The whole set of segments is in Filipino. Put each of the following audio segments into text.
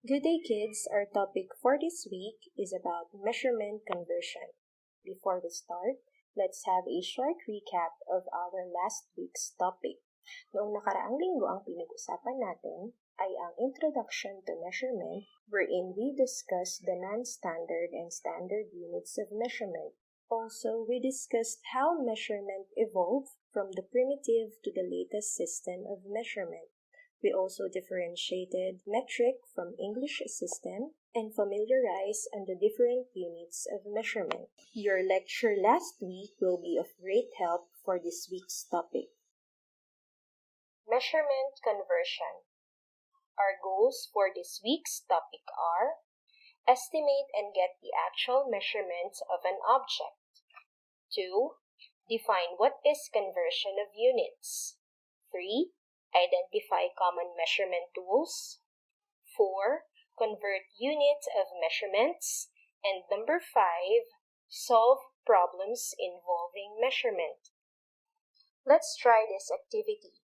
Good day, kids. Our topic for this week is about measurement conversion. Before we start, let's have a short recap of our last week's topic. Noong nakaraang linggo, ang pinag-usapan natin ay ang Introduction to Measurement, wherein we discussed the non-standard and standard units of measurement. Also, we discussed how measurement evolved from the primitive to the latest system of measurement. We also differentiated metric from English system and familiarized on the different units of measurement. Your lecture last week will be of great help for this week's topic. Measurement conversion. Our goals for this week's topic are: estimate and get the actual measurements of an object. 2. Define what is conversion of units. 3. Identify common measurement tools. 4. Convert units of measurements. And number 5, solve problems involving measurement. Let's try this activity.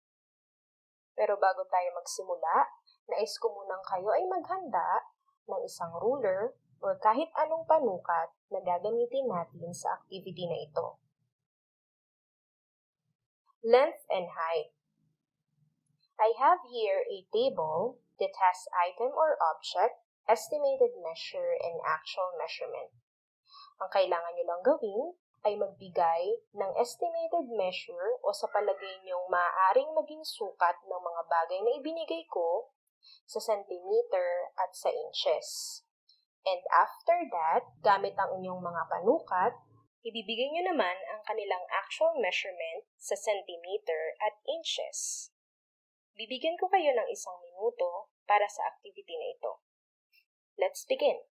Pero bago tayo magsimula, nais ko munang kayo ay maghanda ng isang ruler or kahit anong panukat na gagamitin natin sa activity na ito. Length and height. I have here a table that has item or object, estimated measure, and actual measurement. Ang kailangan nyo lang gawin ay magbigay ng estimated measure o sa palagay nyong maaaring maging sukat ng mga bagay na ibinigay ko sa centimeter at sa inches. And after that, gamit ang inyong mga panukat, ibibigay nyo naman ang kanilang actual measurement sa centimeter at inches. Bibigyan ko kayo ng 1 minuto para sa activity na ito. Let's begin.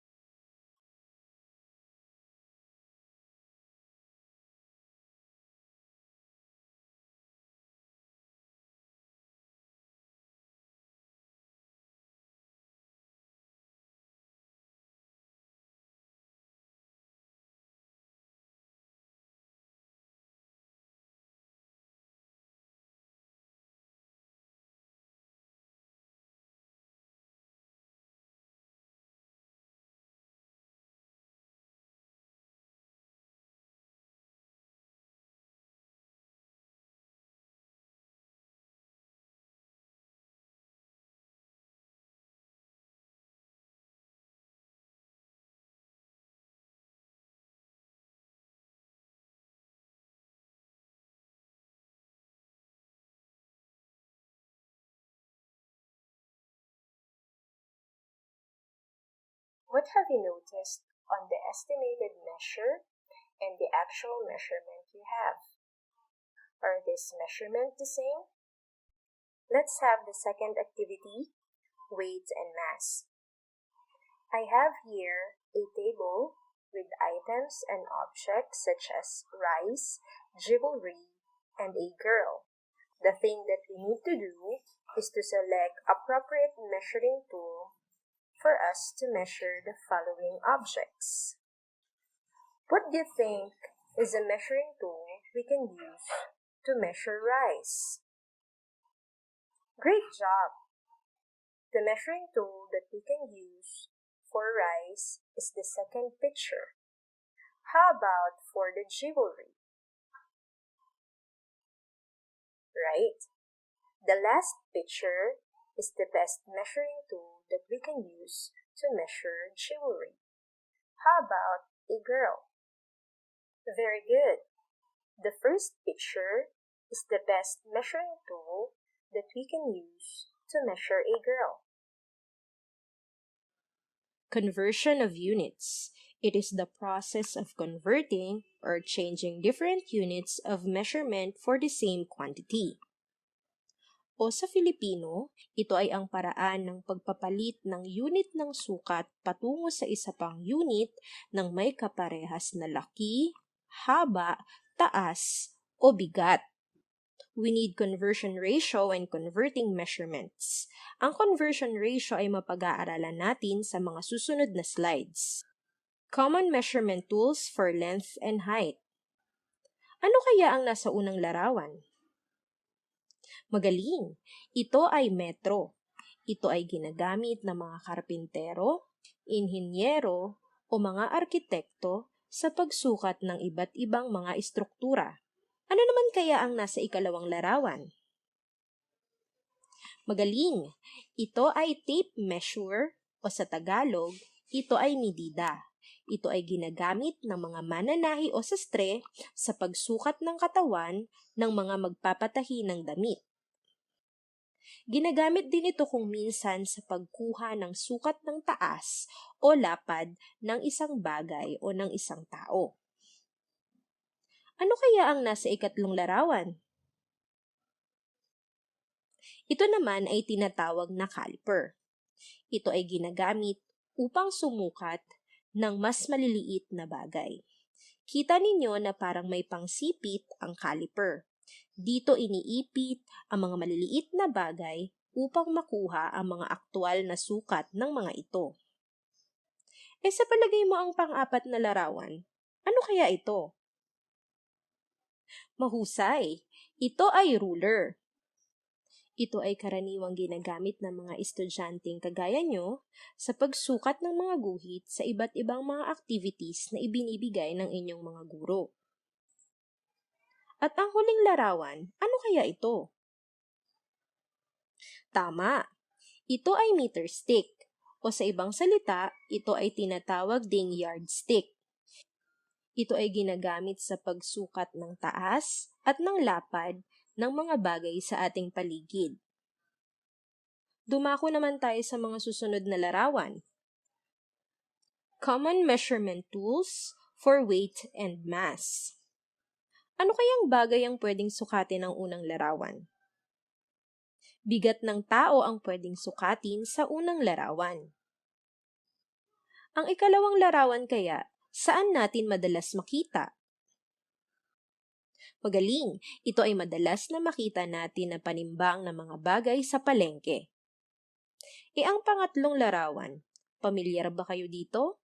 What have you noticed on the estimated measure and the actual measurement you have? Are these measurements the same? Let's have the second activity, weight and mass. I have here a table with items and objects such as rice, jewelry, and a girl. The thing that we need to do is to select appropriate measuring tool for us to measure the following objects. What do you think is a measuring tool we can use to measure rice? Great job! The measuring tool that we can use for rice is the second picture. How about for the jewelry? Right. The last picture is the best measuring tool that we can use to measure jewelry. How about a girl? Very good. The first picture is the best measuring tool that we can use to measure a girl. Conversion of units. It is the process of converting or changing different units of measurement for the same quantity. O sa Filipino, ito ay ang paraan ng pagpapalit ng unit ng sukat patungo sa isa pang unit ng may kaparehas na laki, haba, taas, o bigat. We need conversion ratio and converting measurements. Ang conversion ratio ay mapag-aaralan natin sa mga susunod na slides. Common measurement tools for length and height. Ano kaya ang nasa unang larawan? Magaling! Ito ay metro. Ito ay ginagamit ng mga karpintero, inhinyero, o mga arkitekto sa pagsukat ng iba't ibang mga istruktura. Ano naman kaya ang nasa ikalawang larawan? Magaling! Ito ay tape measure o sa Tagalog, ito ay medida. Ito ay ginagamit ng mga mananahi o sastre sa pagsukat ng katawan ng mga magpapatahi ng damit. Ginagamit din ito kung minsan sa pagkuha ng sukat ng taas o lapad ng isang bagay o ng isang tao. Ano kaya ang nasa ikatlong larawan? Ito naman ay tinatawag na caliper. Ito ay ginagamit upang sumukat ng mas maliliit na bagay. Kita ninyo na parang may pangsipit ang caliper. Dito iniipit ang mga maliliit na bagay upang makuha ang mga aktwal na sukat ng mga ito. Sa palagay mo ang pang-apat na larawan, ano kaya ito? Mahusay! Ito ay ruler. Ito ay karaniwang ginagamit ng mga estudyanteng kagaya nyo sa pagsukat ng mga guhit sa iba't ibang mga activities na ibinibigay ng inyong mga guro. At ang huling larawan, ano kaya ito? Tama! Ito ay meter stick o sa ibang salita, ito ay tinatawag ding yardstick. Ito ay ginagamit sa pagsukat ng taas at ng lapad ng mga bagay sa ating paligid. Dumako naman tayo sa mga susunod na larawan. Common measurement tools for weight and mass. Ano kayang bagay ang pwedeng sukatin ng unang larawan? Bigat ng tao ang pwedeng sukatin sa unang larawan. Ang ikalawang larawan kaya, saan natin madalas makita? Magaling! Ito ay madalas na makita natin na panimbang ng mga bagay sa palengke. Ang pangatlong larawan, pamilyar ba kayo dito?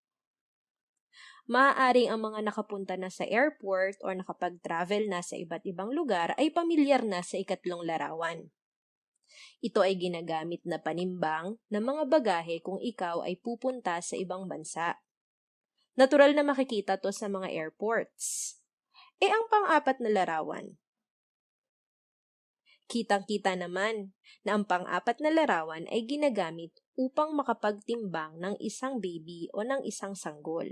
Maaaring ang mga nakapunta na sa airport o nakapag-travel na sa iba't ibang lugar ay pamilyar na sa ikatlong larawan. Ito ay ginagamit na panimbang ng mga bagahe kung ikaw ay pupunta sa ibang bansa. Natural na makikita to sa mga airports. Ang pang-apat na larawan. Kitang-kita naman na ang pang-apat na larawan ay ginagamit upang makapagtimbang ng isang baby o ng isang sanggol.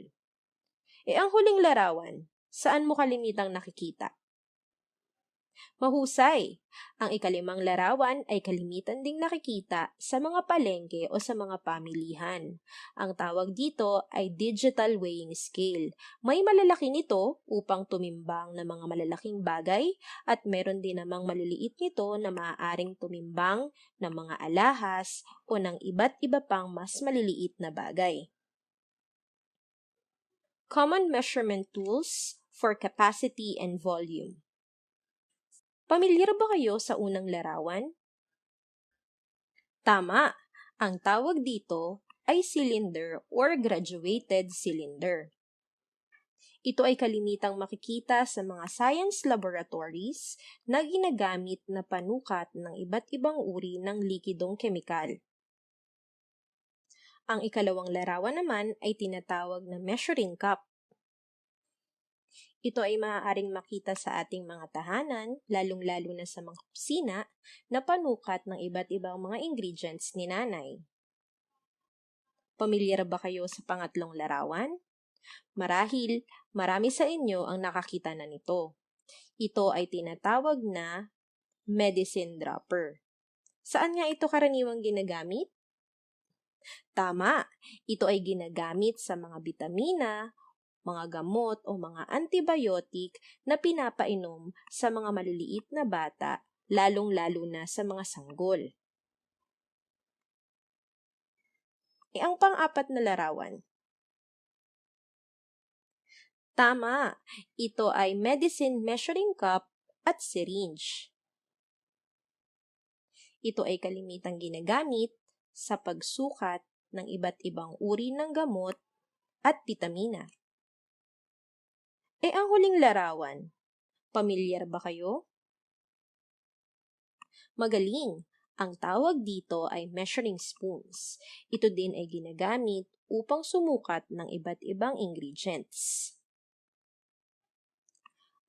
Ang huling larawan, saan mo kalimitang nakikita? Mahusay! Ang ikalimang larawan ay kalimitan ding nakikita sa mga palengke o sa mga pamilihan. Ang tawag dito ay digital weighing scale. May malalaki nito upang tumimbang ng mga malalaking bagay at meron din namang maliliit nito na maaaring tumimbang ng mga alahas o ng iba't iba pang mas maliliit na bagay. Common measurement tools for capacity and volume. Pamilyar ba kayo sa unang larawan? Tama! Ang tawag dito ay cylinder or graduated cylinder. Ito ay kalimitang makikita sa mga science laboratories na ginagamit na panukat ng iba't ibang uri ng likidong kemikal. Ang ikalawang larawan naman ay tinatawag na measuring cup. Ito ay maaaring makita sa ating mga tahanan, lalong-lalo na sa mga kusina, na panukat ng iba't ibang mga ingredients ni nanay. Pamilyar ba kayo sa pangatlong larawan? Marahil, marami sa inyo ang nakakita na nito. Ito ay tinatawag na medicine dropper. Saan nga ito karaniwang ginagamit? Tama! Ito ay ginagamit sa mga bitamina, mga gamot o mga antibiotic na pinapainom sa mga maliliit na bata, lalong-lalo na sa mga sanggol. Ang pang-apat na larawan. Tama! Ito ay medicine measuring cup at syringe. Ito ay kalimitang ginagamit sa pagsukat ng iba't ibang uri ng gamot at bitamina. Ang huling larawan, pamilyar ba kayo? Magaling! Ang tawag dito ay measuring spoons. Ito din ay ginagamit upang sumukat ng iba't ibang ingredients.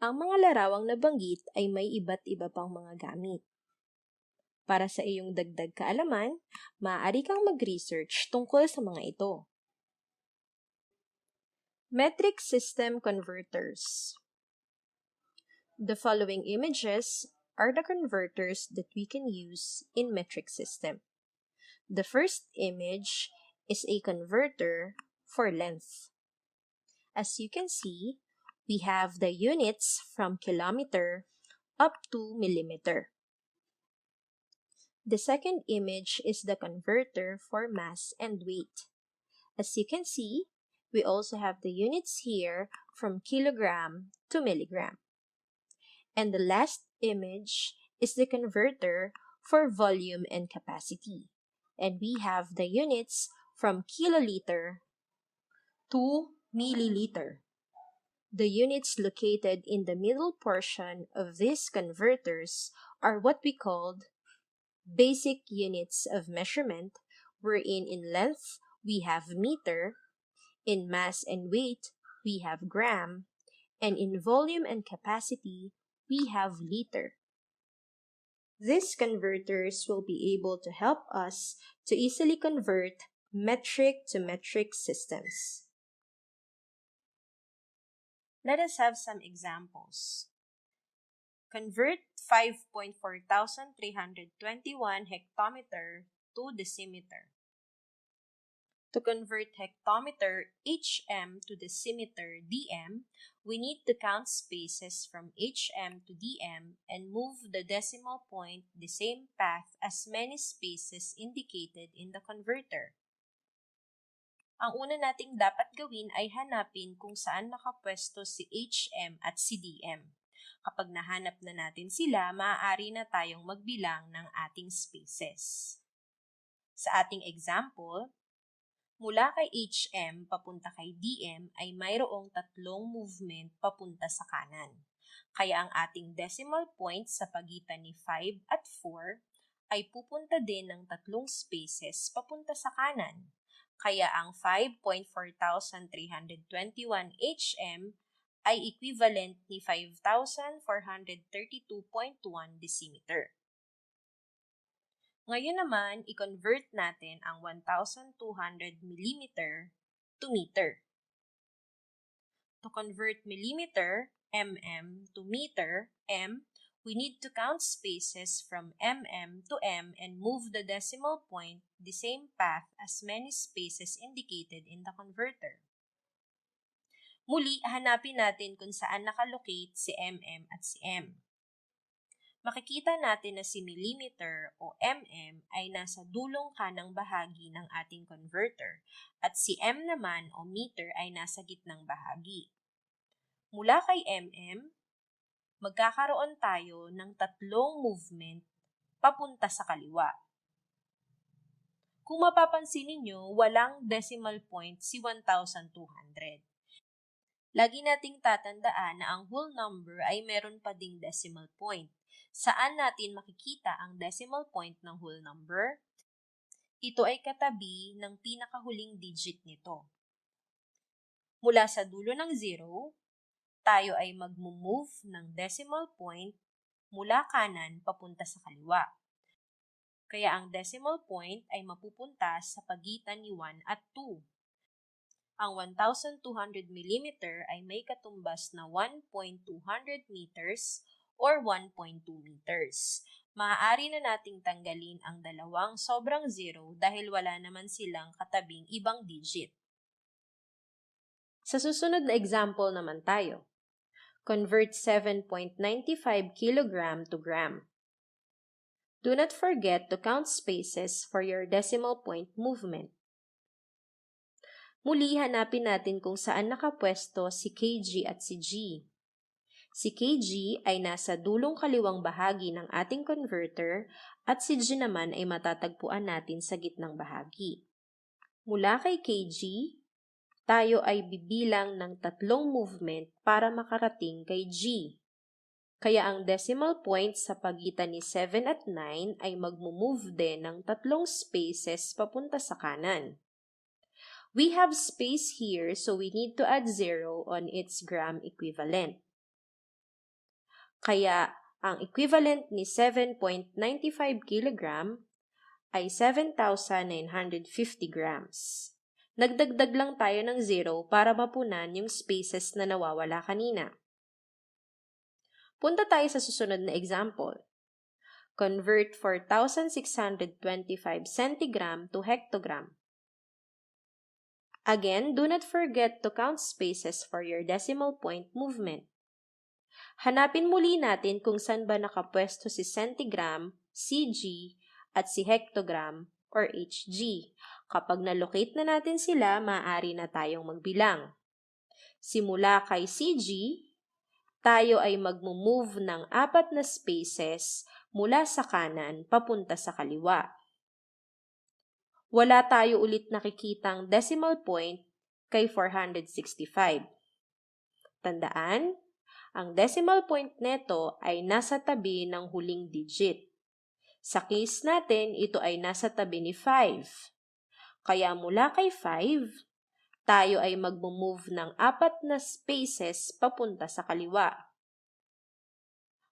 Ang mga larawang nabanggit ay may iba't iba pang mga gamit. Para sa iyong dagdag kaalaman, maaari kang mag-research tungkol sa mga ito. Metric System Converters. The following images are the converters that we can use in metric system. The first image is a converter for length. As you can see, we have the units from kilometer up to millimeter. The second image is the converter for mass and weight. As you can see, we also have the units here from kilogram to milligram. And the last image is the converter for volume and capacity. And we have the units from kiloliter to milliliter. The units located in the middle portion of these converters are what we called basic units of measurement, wherein in length we have meter, in mass and weight we have gram, and in volume and capacity we have liter. These converters will be able to help us to easily convert metric to metric systems. Let us have some examples. Convert 5,4321 hectometer to decimeter. To convert hectometer HM to decimeter DM, we need to count spaces from HM to DM and move the decimal point the same path as many spaces indicated in the converter. Ang una nating dapat gawin ay hanapin kung saan nakapwesto si HM at si DM. Kapag nahanap na natin sila, maaari na tayong magbilang ng ating spaces. Sa ating example, mula kay HM papunta kay DM ay mayroong 3 movement papunta sa kanan. Kaya ang ating decimal point sa pagitan ni 5 at 4 ay pupunta din ng 3 spaces papunta sa kanan. Kaya ang 5.4321 HM ay equivalent ni 5,432.1 decimeter. Ngayon naman, i-convert natin ang 1,200 mm to meter. To convert millimeter, mm, to meter, m, we need to count spaces from mm to m and move the decimal point the same path as many spaces indicated in the converter. Muli, hanapin natin kung saan nakalocate si mm at si m. Makikita natin na si millimeter o mm ay nasa dulong kanang bahagi ng ating converter at si m naman o meter ay nasa gitnang bahagi. Mula kay mm, magkakaroon tayo ng 3 movement papunta sa kaliwa. Kung mapapansin ninyo, walang decimal point si 1,200. Lagi nating tatandaan na ang whole number ay meron pa ding decimal point. Saan natin makikita ang decimal point ng whole number? Ito ay katabi ng pinakahuling digit nito. Mula sa dulo ng 0, tayo ay mag-move ng decimal point mula kanan papunta sa kaliwa. Kaya ang decimal point ay mapupunta sa pagitan ni 1 at 2. Ang 1,200 mm ay may katumbas na 1.200 meters or 1.2 meters. Maaari na nating tanggalin ang dalawang sobrang 0 dahil wala naman silang katabing ibang digit. Sa susunod na example naman tayo. Convert 7.95 kg to gram. Do not forget to count spaces for your decimal point movement. Muli, hanapin natin kung saan nakapwesto si kg at si g. Si kg ay nasa dulong kaliwang bahagi ng ating converter at si g naman ay matatagpuan natin sa gitnang bahagi. Mula kay kg, tayo ay bibilang ng 3 movement para makarating kay g. Kaya ang decimal point sa pagitan ni 7 at 9 ay magmumove din ng 3 spaces papunta sa kanan. We have space here, so we need to add 0 on its gram equivalent. Kaya ang equivalent ni 7.95 kg ay 7,950 grams. Nagdagdag lang tayo ng 0 para mapunan yung spaces na nawawala kanina. Punta tayo sa susunod na example. Convert 4,625 centigram to hectogram. Again, do not forget to count spaces for your decimal point movement. Hanapin muli natin kung saan ba nakapwesto si centigram, cg, at si hectogram or hg. Kapag na-locate na natin sila, maaari na tayong magbilang. Simula kay cg, tayo ay magmumove ng 4 na spaces mula sa kanan papunta sa kaliwa. Wala tayo ulit nakikitang decimal point kay 465. Tandaan, ang decimal point neto ay nasa tabi ng huling digit. Sa case natin, ito ay nasa tabi ni 5. Kaya mula kay 5, tayo ay magmumove ng 4 na spaces papunta sa kaliwa.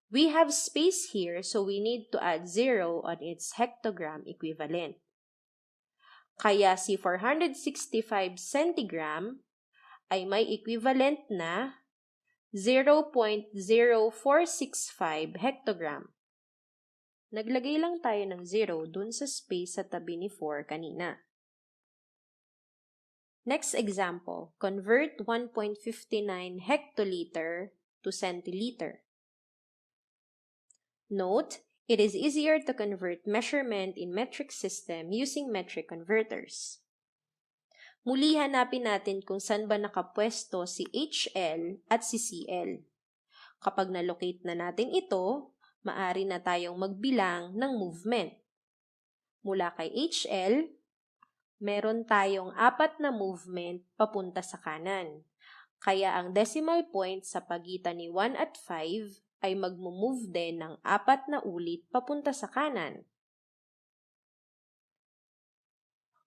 We have space here, so we need to add 0 on its hectogram equivalent. Kaya si 465 centigram ay may equivalent na 0.0465 hectogram. Naglagay lang tayo ng 0 dun sa space sa tabi ni 4 kanina. Next example, convert 1.59 hectoliter to centiliter. Note, it is easier to convert measurement in metric system using metric converters. Muli hanapin natin kung saan ba nakapwesto si HL at si CL. Kapag na-locate na natin ito, maaari na tayong magbilang ng movement. Mula kay HL, meron tayong 4 na movement papunta sa kanan. Kaya ang decimal point sa pagitan ni 1 at 5 ay magmumove din ng 4 na ulit papunta sa kanan.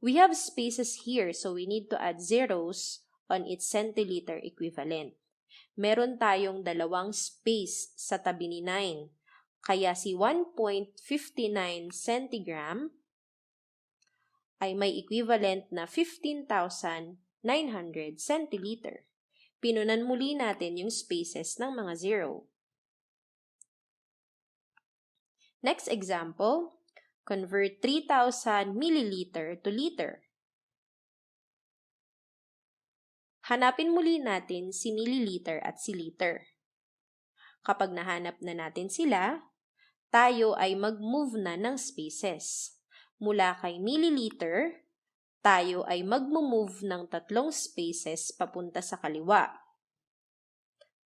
We have spaces here, so we need to add zeros on its centiliter equivalent. Meron tayong 2 space sa tabi ni 9. Kaya si 1.59 centigram ay may equivalent na 15,900 centiliter. Pinunan muli natin yung spaces ng mga 0. Next example, convert 3,000 milliliter to liter. Hanapin muli natin si milliliter at si liter. Kapag nahanap na natin sila, tayo ay mag-move na ng spaces. Mula kay milliliter, tayo ay mag-move ng 3 spaces papunta sa kaliwa.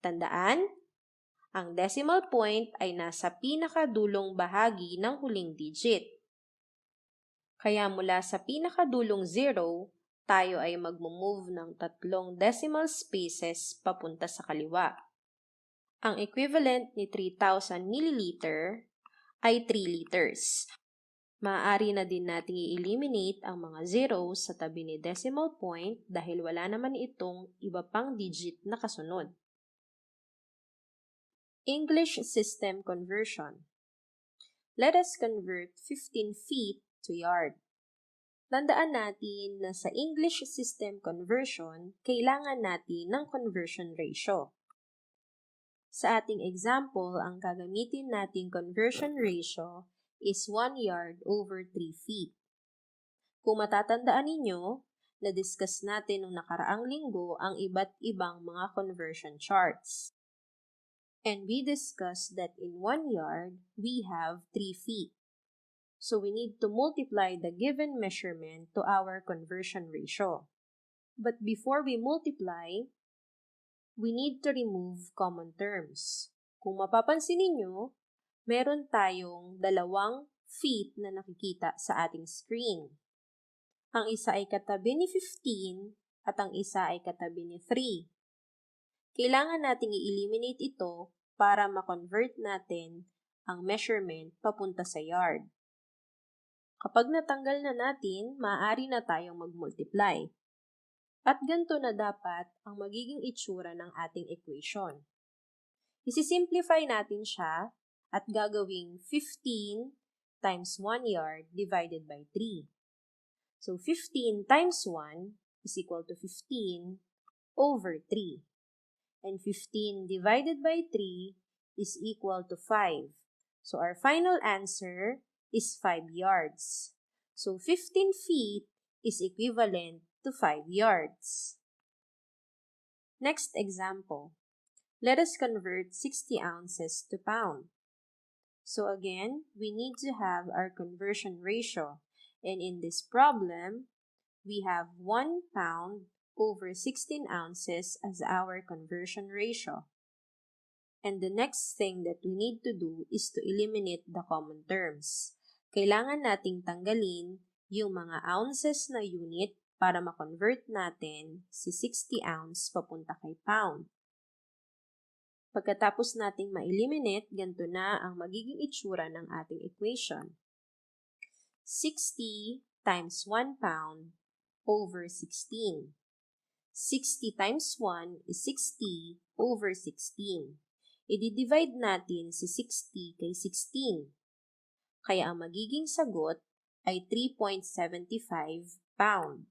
Tandaan, ang decimal point ay nasa pinakadulong bahagi ng huling digit. Kaya mula sa pinakadulong 0, tayo ay mag-move ng 3 decimal spaces papunta sa kaliwa. Ang equivalent ni 3,000 milliliter ay 3 liters. Maaari na din nating i-eliminate ang mga zeros sa tabi ni decimal point dahil wala naman itong iba pang digit na kasunod. English System Conversion. Let us convert 15 feet to yard. Tandaan natin na sa English System Conversion, kailangan natin ng conversion ratio. Sa ating example, ang gagamitin nating conversion ratio is 1 yard over 3 feet. Kung matatandaan ninyo, na-discuss natin nung nakaraang linggo ang iba't ibang mga conversion charts. And we discussed that in 1 yard, we have 3 feet. So we need to multiply the given measurement to our conversion ratio. But before we multiply, we need to remove common terms. Kung mapapansin ninyo, meron tayong 2 feet na nakikita sa ating screen. Ang isa ay katabi ni 15 at ang isa ay katabi ni 3. Kailangan nating i-eliminate ito para ma-convert natin ang measurement papunta sa yard. Kapag natanggal na natin, maaari na tayong mag-multiply. At ganito na dapat ang magiging itsura ng ating equation. Isisimplify natin siya at gagawing 15 times 1 yard divided by 3. So, 15 times 1 is equal to 15 over 3. And 15 divided by 3 is equal to 5. So, our final answer is 5 yards. So, 15 feet is equivalent to 5 yards. Next example. Let us convert 60 ounces to pound. So, again, we need to have our conversion ratio. And in this problem, we have 1 pound over 16 ounces as our conversion ratio. And the next thing that we need to do is to eliminate the common terms. Kailangan nating tanggalin yung mga ounces na unit para ma-convert natin si 60 ounce papunta kay pound. Pagkatapos nating ma-eliminate, ganito na ang magiging itsura ng ating equation. 60 times 1 pound over 16. 60 times 1 is 60 over 16. I-divide natin si 60 kay 16. Kaya ang magiging sagot ay 3.75 pound.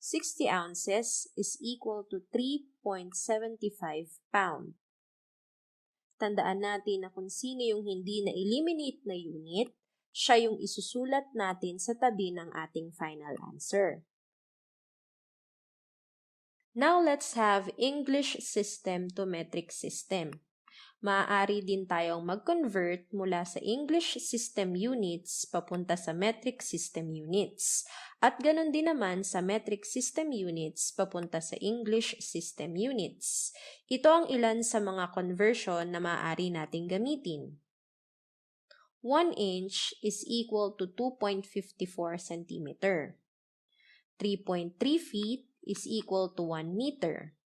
60 ounces is equal to 3.75 pound. Tandaan natin na kung sino yung hindi na-eliminate na unit, siya yung isusulat natin sa tabi ng ating final answer. Now, let's have English system to metric system. Maaari din tayong mag-convert mula sa English system units papunta sa metric system units. At ganun din naman sa metric system units papunta sa English system units. Ito ang ilan sa mga conversion na maaari nating gamitin. 1 inch is equal to 2.54 cm. 3.3 feet is equal to 1 meter.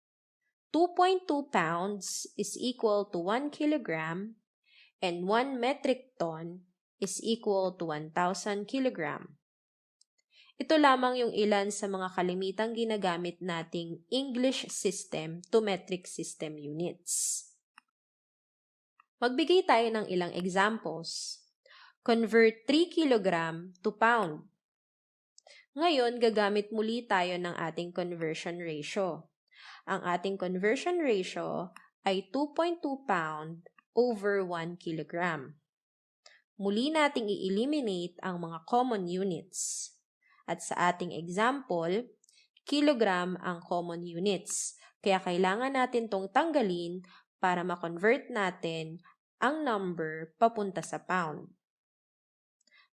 2.2 pounds is equal to 1 kilogram, and 1 metric ton is equal to 1,000 kilogram. Ito lamang yung ilan sa mga kalimitang ginagamit nating English system to metric system units. Magbigay tayo ng ilang examples. Convert 3 kilogram to pound. Ngayon, gagamit muli tayo ng ating conversion ratio. Ang ating conversion ratio ay 2.2 pound over 1 kilogram. Muli nating i-eliminate ang mga common units. At sa ating example, kilogram ang common units. Kaya kailangan natin tong tanggalin para ma-convert natin ang number papunta sa pound.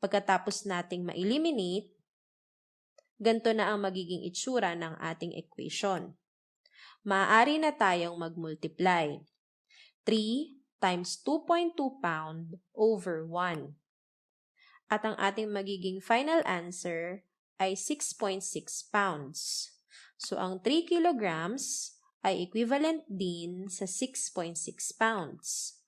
Pagkatapos nating ma-eliminate, ganito na ang magiging itsura ng ating equation. Maaari na tayong mag-multiply. 3 times 2.2 pound over 1. At ang ating magiging final answer ay 6.6 pounds. So, ang 3 kilograms ay equivalent din sa 6.6 pounds.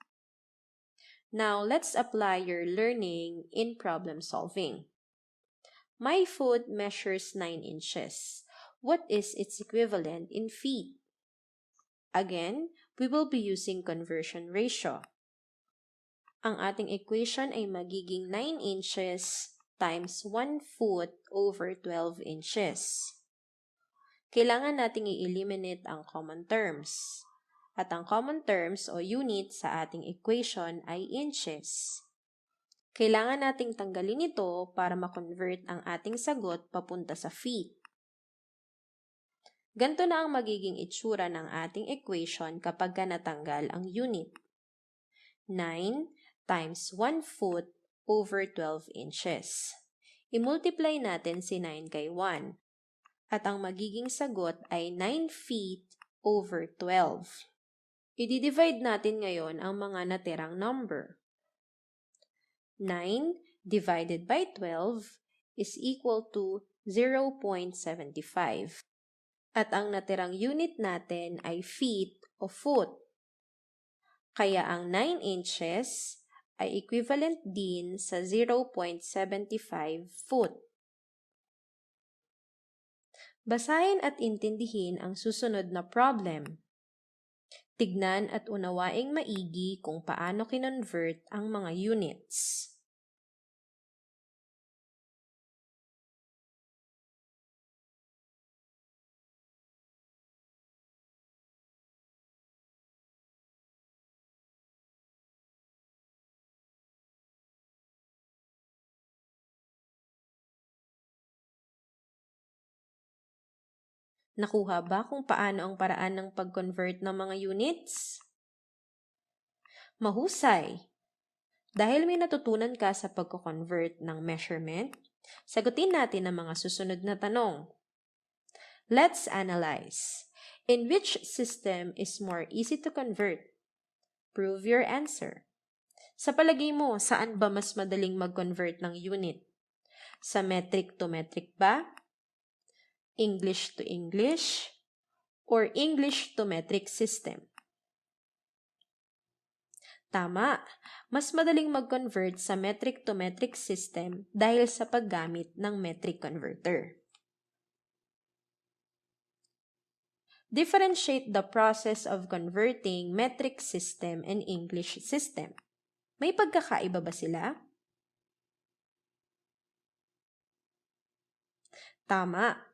Now, let's apply your learning in problem solving. My foot measures 9 inches. What is its equivalent in feet? Again, we will be using conversion ratio. Ang ating equation ay magiging 9 inches times 1 foot over 12 inches. Kailangan nating i-eliminate ang common terms. At ang common terms o unit sa ating equation ay inches. Kailangan nating tanggalin ito para ma-convert ang ating sagot papunta sa feet. Ganito na ang magiging itsura ng ating equation kapag natanggal ang unit. 9 times 1 foot over 12 inches. I-multiply natin si 9 kay 1. At ang magiging sagot ay 9 feet over 12. I-divide natin ngayon ang mga natirang number. 9 divided by 12 is equal to 0.75. At ang natirang unit natin ay feet o foot. Kaya ang 9 inches ay equivalent din sa 0.75 foot. Basahin at intindihin ang susunod na problem. Tignan at unawaing maigi kung paano kinonvert ang mga units. Nakuha ba kung paano ang paraan ng pag-convert ng mga units? Mahusay! Dahil may natutunan ka sa pag-convert ng measurement, sagutin natin ang mga susunod na tanong. Let's analyze. In which system is more easy to convert? Prove your answer. Sa palagay mo, saan ba mas madaling mag-convert ng unit? Sa metric to metric ba? English to English? Or English to metric system? Tama, mas madaling mag-convert sa metric to metric system dahil sa paggamit ng metric converter. Differentiate the process of converting metric system and English system. May pagkakaiba ba sila? Tama.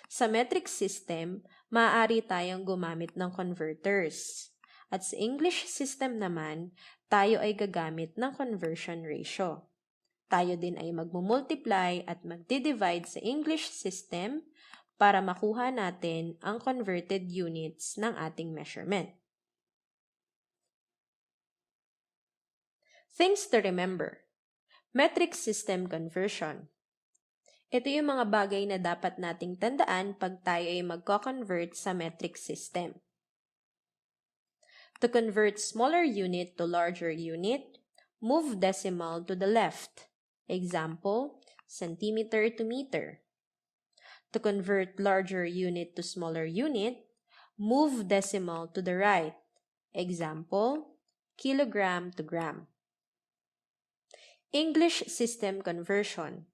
Sa metric system, maaari tayong gumamit ng converters. At sa English system naman, tayo ay gagamit ng conversion ratio. Tayo din ay magmumultiply at magdi-divide sa English system para makuha natin ang converted units ng ating measurement. Things to remember. Metric system conversion. Ito yung mga bagay na dapat nating tandaan pag tayo ay magko-convert sa metric system. To convert smaller unit to larger unit, move decimal to the left. Example, centimeter to meter. To convert larger unit to smaller unit, move decimal to the right. Example, kilogram to gram. English system conversion.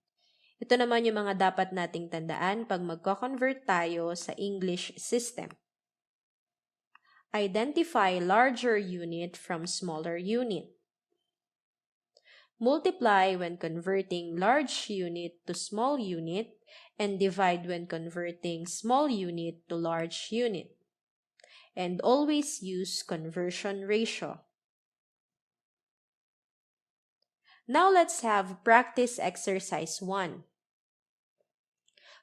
Ito naman yung mga dapat nating tandaan pag magko-convert tayo sa English system. Identify larger unit from smaller unit. Multiply when converting large unit to small unit and divide when converting small unit to large unit. And always use conversion ratio. Now let's have practice exercise 1.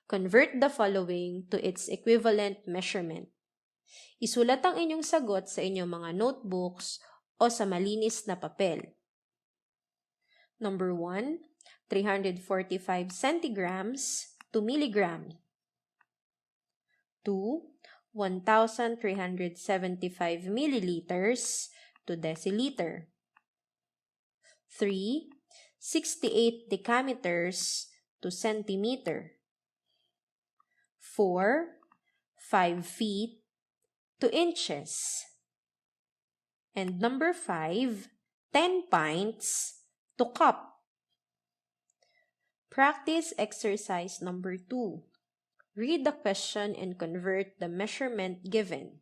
Convert the following to its equivalent measurement. Isulat ang inyong sagot sa inyong mga notebooks o sa malinis na papel. Number 1, 345 centigrams to milligram. 2, 1,375 milliliters to deciliter. 3, 68 decameters to centimeter. 4, 5 feet to inches. And number 5, 10 pints to cup. Practice exercise number 2. Read the question and convert the measurement given.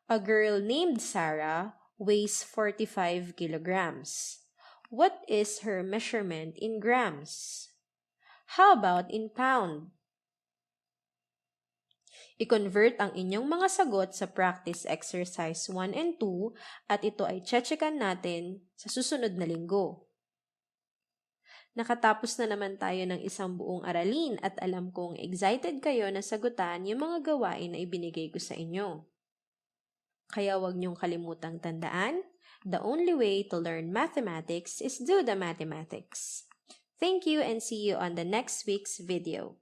A girl named Sarah weighs 45 kilograms. What is her measurement in grams? How about in pound? I-convert ang inyong mga sagot sa practice exercise 1 and 2 at ito ay tsetsekan natin sa susunod na linggo. Nakatapos na naman tayo ng isang buong aralin at alam kong excited kayo na sagutan yung mga gawain na ibinigay ko sa inyo. Kaya huwag niyong kalimutang tandaan, the only way to learn mathematics is do the mathematics. Thank you and see you on the next week's video.